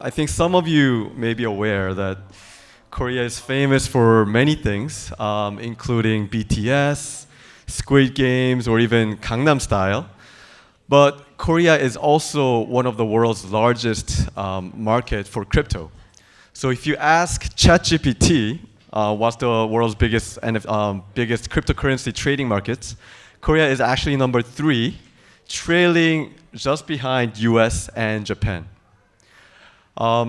I think some of you may be aware that Korea is famous for many things, including BTS, Squid Games, or even Gangnam Style. But Korea is also one of the world's largest market for crypto. So if you ask ChatGPT, what's the world's biggest cryptocurrency trading markets, Korea is actually number 3, trailing just behind US and Japan.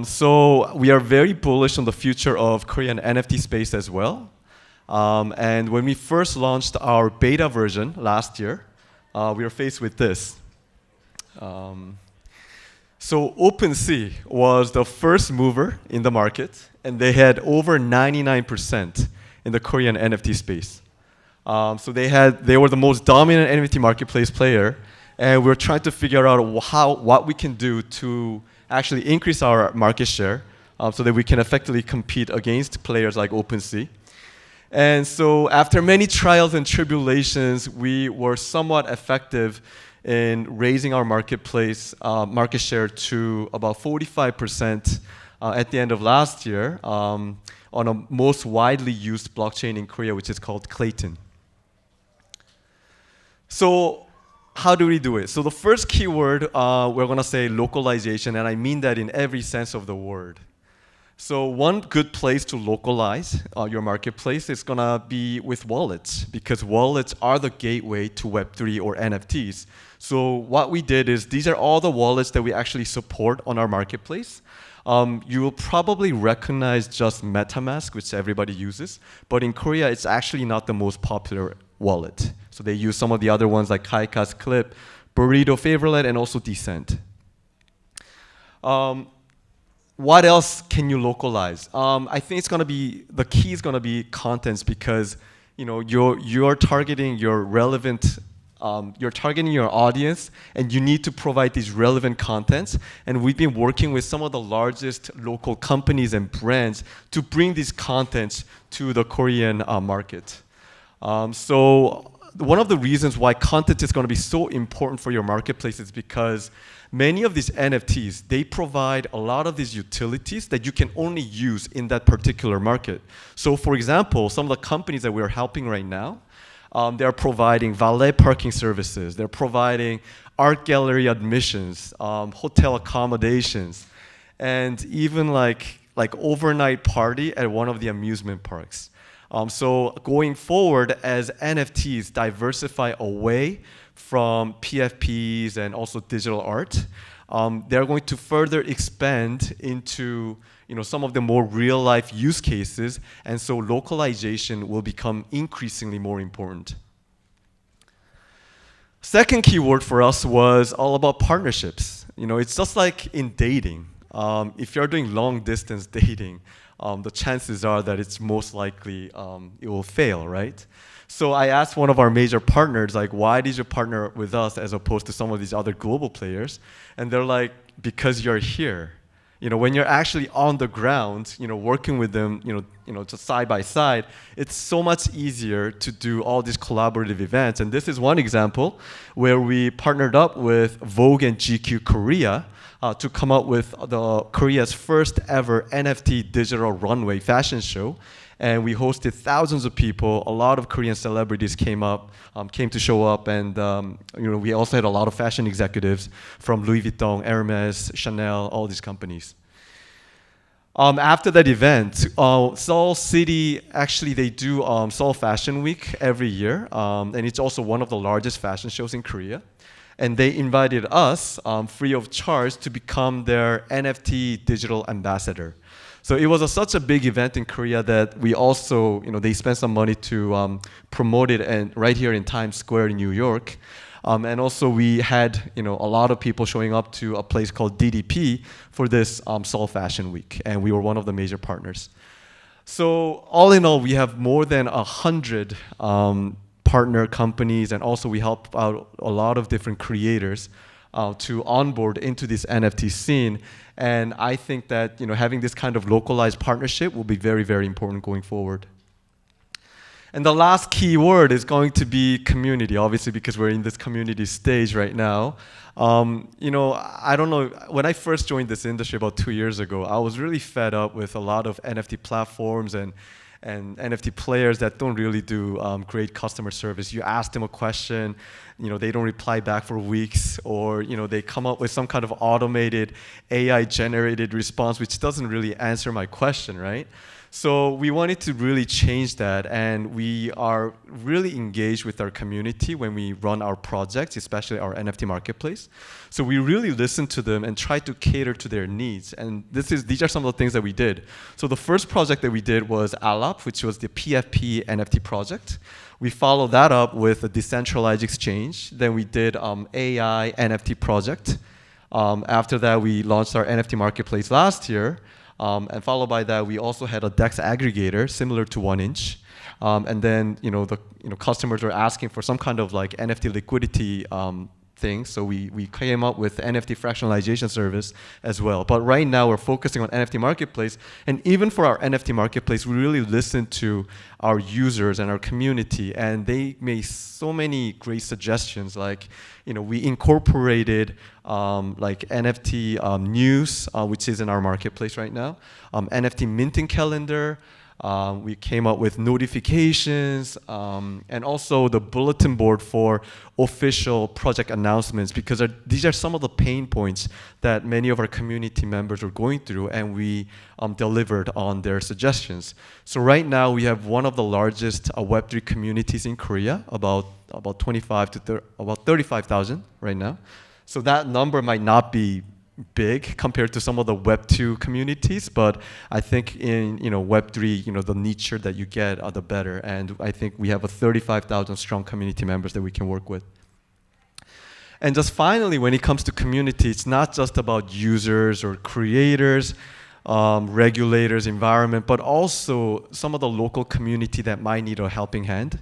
So we are very bullish on the future of Korean NFT space as well. And when we first launched our beta version last year, we were faced with this. So OpenSea was the first mover in the market, and they had over 99% in the Korean NFT space. So they were the most dominant NFT marketplace player, and we're trying to figure out what we can do to actually increase our market share so that we can effectively compete against players like OpenSea. And so after many trials and tribulations, we were somewhat effective in raising our marketplace market share to about 45% at the end of last year on a most widely used blockchain in Korea, which is called Clayton. So how do we do it? So the first keyword, we're going to say localization, and I mean that in every sense of the word. So one good place to localize your marketplace is going to be with wallets, because wallets are the gateway to Web3 or NFTs. So what we did is these are all the wallets that we actually support on our marketplace. You will probably recognize just MetaMask, which everybody uses, but in Korea, it's actually not the most popular wallet. So they use some of the other ones like Kaika's Clip, Burrito Favorite, and also Descent. What else can you localize? I think the key is gonna be contents, because you're targeting your relevant, you're targeting your audience, and you need to provide these relevant contents. And we've been working with some of the largest local companies and brands to bring these contents to the Korean market. So one of the reasons why content is going to be so important for your marketplace is because many of these NFTs, they provide a lot of these utilities that you can only use in that particular market. So for example, some of the companies that we're helping right now, they're providing valet parking services, they're providing art gallery admissions, hotel accommodations, and even like overnight party at one of the amusement parks. So going forward, as NFTs diversify away from PFPs and also digital art, they're going to further expand into some of the more real-life use cases, and so localization will become increasingly more important. Second keyword for us was all about partnerships. It's just like in dating. If you're doing long-distance dating, the chances are that it's most likely it will fail, right? So I asked one of our major partners, like, why did you partner with us as opposed to some of these other global players? And they're like, because you're here. When you're actually on the ground, working with them, just side by side, it's so much easier to do all these collaborative events. And this is one example where we partnered up with Vogue and GQ Korea to come up with Korea's first ever NFT digital runway fashion show. And we hosted thousands of people. A lot of Korean celebrities came to show up, and we also had a lot of fashion executives from Louis Vuitton, Hermes, Chanel, all these companies. After that event, Seoul City, actually they do Seoul Fashion Week every year, and it's also one of the largest fashion shows in Korea. And they invited us free of charge to become their NFT digital ambassador. So it was such a big event in Korea that we also, they spent some money to promote it, and right here in Times Square in New York. And also we had, a lot of people showing up to a place called DDP for this Seoul Fashion Week, and we were one of the major partners. So all in all, we have more than 100 partner companies, and also we help out a lot of different creators to onboard into this NFT scene. And I think that having this kind of localized partnership will be very, very important going forward. And the last key word is going to be community, obviously, because we're in this community stage right now. I don't know, when I first joined this industry about 2 years ago, I was really fed up with a lot of NFT platforms and NFT players that don't really do great customer service. You ask them a question, they don't reply back for weeks, or they come up with some kind of automated AI-generated response which doesn't really answer my question, right? So we wanted to really change that, and we are really engaged with our community when we run our projects, especially our NFT marketplace. So we really listen to them and try to cater to their needs. And these are some of the things that we did. So the first project that we did was Alap, which was the PFP NFT project. We followed that up with a decentralized exchange. Then we did AI NFT project. After that, we launched our NFT marketplace last year. And followed by that, we also had a DEX aggregator similar to 1inch. And then, customers were asking for some kind of like NFT liquidity thing. So we came up with NFT fractionalization service as well. But right now, we're focusing on NFT marketplace. And even for our NFT marketplace, we really listen to our users and our community. And they made so many great suggestions. Like, we incorporated like NFT news, which is in our marketplace right now, NFT minting calendar. We came up with notifications, and also the bulletin board for official project announcements, because these are some of the pain points that many of our community members are going through, and we delivered on their suggestions. So right now we have one of the largest Web3 communities in Korea, about 25 to about 35,000 right now. So that number might not be big compared to some of the Web 2 communities, but I think in Web 3, the niche that you get, the better. And I think we have a 35,000 strong community members that we can work with. And just finally, when it comes to community, it's not just about users or creators, regulators, environment, but also some of the local community that might need a helping hand.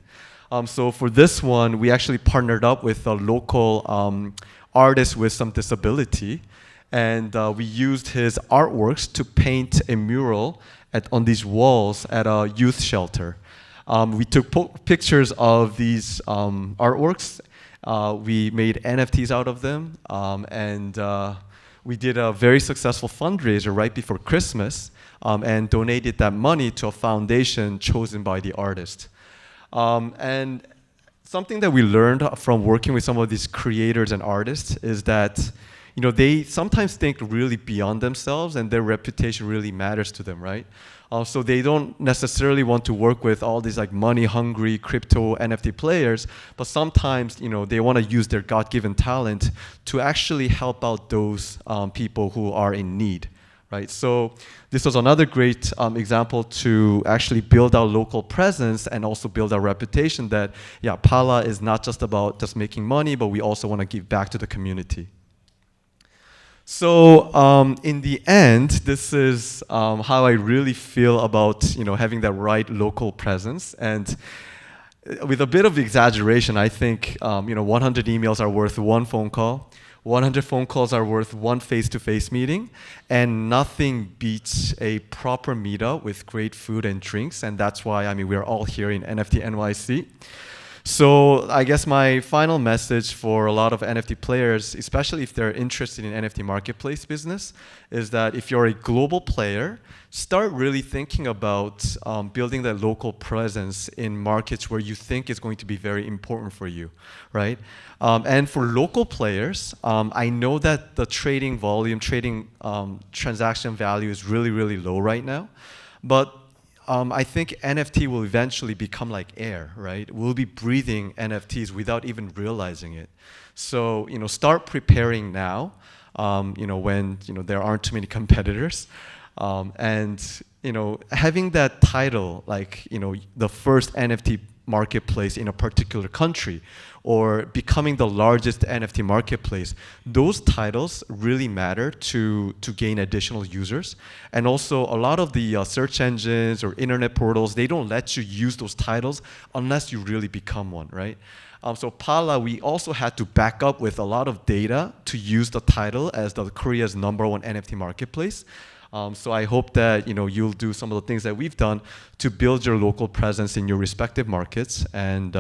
So for this one, we actually partnered up with a local artist with some disability. And we used his artworks to paint a mural on these walls at a youth shelter. We took pictures of these artworks. We made NFTs out of them. And we did a very successful fundraiser right before Christmas and donated that money to a foundation chosen by the artist. And something that we learned from working with some of these creators and artists is that they sometimes think really beyond themselves, and their reputation really matters to them, right? So they don't necessarily want to work with all these like money-hungry crypto NFT players, but sometimes they want to use their God-given talent to actually help out those people who are in need, right? So this was another great example to actually build our local presence and also build our reputation that, yeah, Pala is not just about just making money, but we also want to give back to the community. So in the end, this is how I really feel about having that right local presence. And with a bit of exaggeration, I think 100 emails are worth one phone call. 100 phone calls are worth one face-to-face meeting, and nothing beats a proper meetup with great food and drinks. And that's why we're all here in NFT.NYC. So I guess my final message for a lot of NFT players, especially if they're interested in NFT marketplace business, is that if you're a global player, start really thinking about building that local presence in markets where you think is going to be very important for you, right? And for local players, I know that the trading volume, transaction value is really, really low right now, but I think NFT will eventually become like air, right? We'll be breathing NFTs without even realizing it. So, start preparing now, when, there aren't too many competitors. And, having that title, like, the first NFT marketplace in a particular country, or becoming the largest NFT marketplace, those titles really matter to gain additional users. And also, a lot of the search engines or internet portals, they don't let you use those titles unless you really become one, right? So Pala, we also had to back up with a lot of data to use the title as Korea's #1 NFT marketplace. So I hope that you'll do some of the things that we've done to build your local presence in your respective markets. And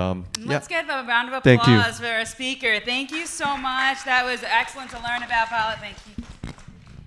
let's give a round of Thank you. applause for our speaker. Thank you so much. That was excellent to learn about Pilot. Thank you.